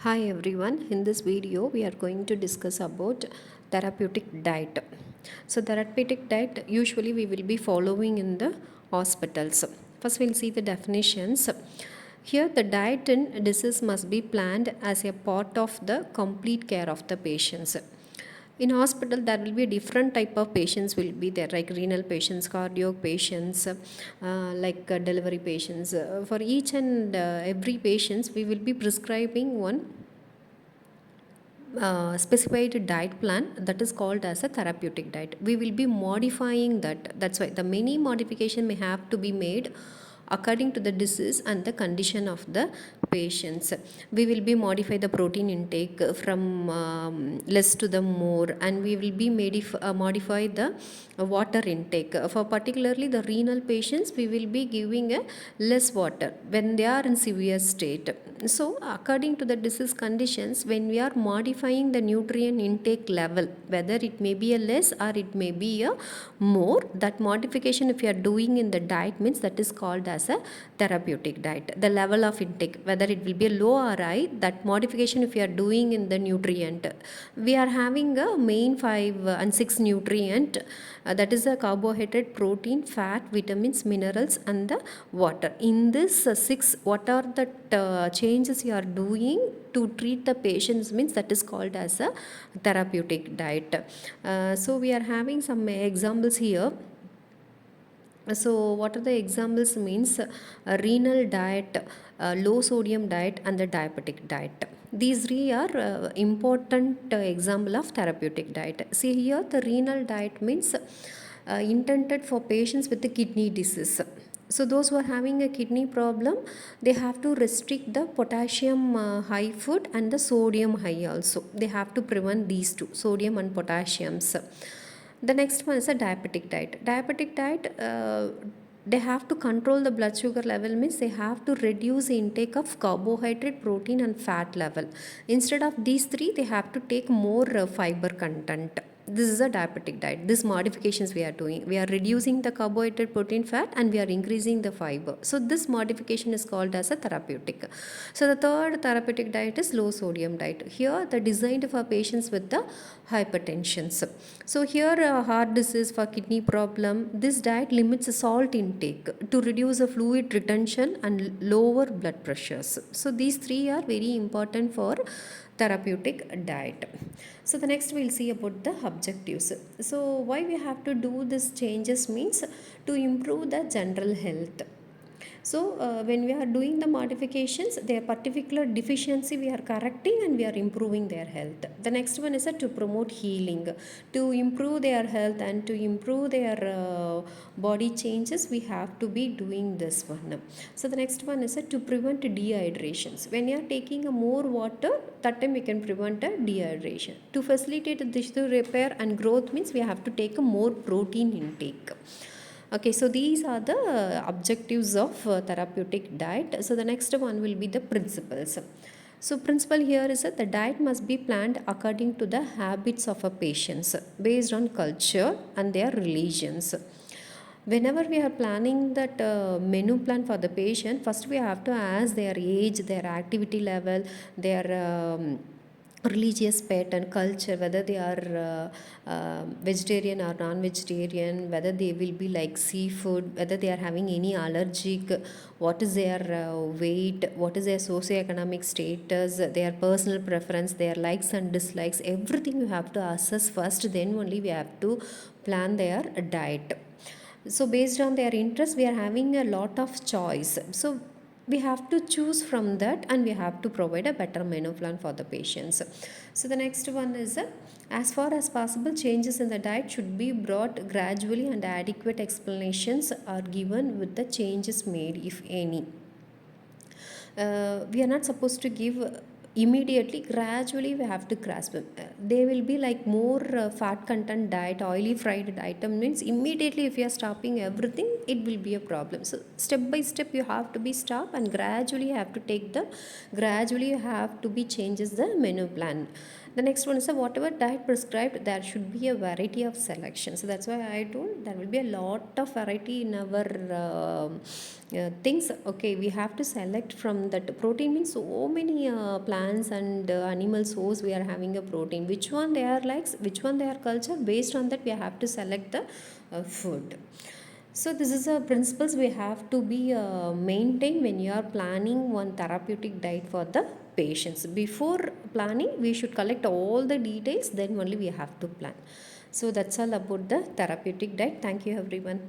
Hi everyone, in this video we are going to discuss about therapeutic diet. So therapeutic diet usually we will be following in the hospitals. First we'll see the definitions. Here the diet in disease must be planned as a part of the complete care of the patients. In hospital there will be a different type of patients will be there, like renal patients, cardio patients, delivery patients. For each and every patients we will be prescribing one specified diet plan that is called as a therapeutic diet. We will be modifying that. That's why the many modification may have to be made according to the disease and the condition of the patients. We will be modify the protein intake from less to the more, and we will be modify the water intake. For particularly the renal patients, we will be giving a less water when they are in severe state. So according to the disease conditions, when we are modifying the nutrient intake level, whether it may be a less or it may be a more, that modification if you are doing in the diet means that is called as a therapeutic diet. The level of intake, whether it will be a low or high, that modification if you are doing in the nutrient, we are having a main 5 and 6 nutrient, that is a carbohydrate, protein, fat, vitamins, minerals and the water. In this 6, what are the changes you are doing to treat the patients means that is called as a therapeutic diet. So we are having some examples here. So what are the examples means renal diet, low sodium diet and the diabetic diet. These three are important example of therapeutic diet. See here the renal diet means intended for patients with the kidney disease. So those who are having a kidney problem, they have to restrict the potassium high food and the sodium high also. They have to prevent these two, sodium and potassiums. The next one is a diabetic diet. Diabetic diet, they have to control the blood sugar level means they have to reduce the intake of carbohydrate, protein and fat level. Instead of these three, they have to take more fiber content. This is a diabetic diet. These modifications we are doing, we are reducing the carbohydrate, protein, fat and we are increasing the fiber. So this modification is called as a therapeutic. So the third therapeutic diet is low sodium diet. Here the designed for patients with the hypertension. So here heart disease, for kidney problem, this diet limits salt intake to reduce the fluid retention and lower blood pressures. So these three are very important for therapeutic diet. So the next we'll see about the objectives. So why we have to do this changes means to improve the general health. So when we are doing the modifications, their particular deficiency we are correcting and we are improving their health. The next one is to promote healing, to improve their health and to improve their body changes. We have to be doing this one. So the next one is to prevent dehydrations. When you are taking a more water, that time we can prevent a dehydration. To facilitate the tissue repair and growth means we have to take a more protein intake. Okay, so these are the objectives of therapeutic diet. So the next one will be the principles. So principle here is that the diet must be planned according to the habits of a patient based on culture and their religions. Whenever we are planning that menu plan for the patient, first we have to ask their age, their activity level, their religious pattern, culture, whether they are vegetarian or non-vegetarian, whether they will be like seafood, whether they are having any allergic, what is their weight, what is their socioeconomic status, their personal preference, their likes and dislikes, everything you have to assess first, then only we have to plan their diet. So based on their interest, we are having a lot of choice. So we have to choose from that and we have to provide a better menu plan for the patients. So the next one is as far as possible, changes in the diet should be brought gradually and adequate explanations are given with the changes made, if any. We are not supposed to give immediately, gradually we have to grasp them. They will be like more fat content diet, oily fried item means immediately if you are stopping everything, it will be a problem. So step by step you have to be stop and gradually you have to take the, gradually you have to be changes the menu plan. The next one is whatever diet prescribed, there should be a variety of selection. So that's why I told there will be a lot of variety in our things. Okay, we have to select from that. Protein means so many plants and animal source we are having a protein, which one they are likes, which one they are culture, based on that we have to select the food. So this is a principles we have to be maintained when you are planning one therapeutic diet for the patients. Before planning, we should collect all the details, then only we have to plan. So that's all about the therapeutic diet. Thank you everyone.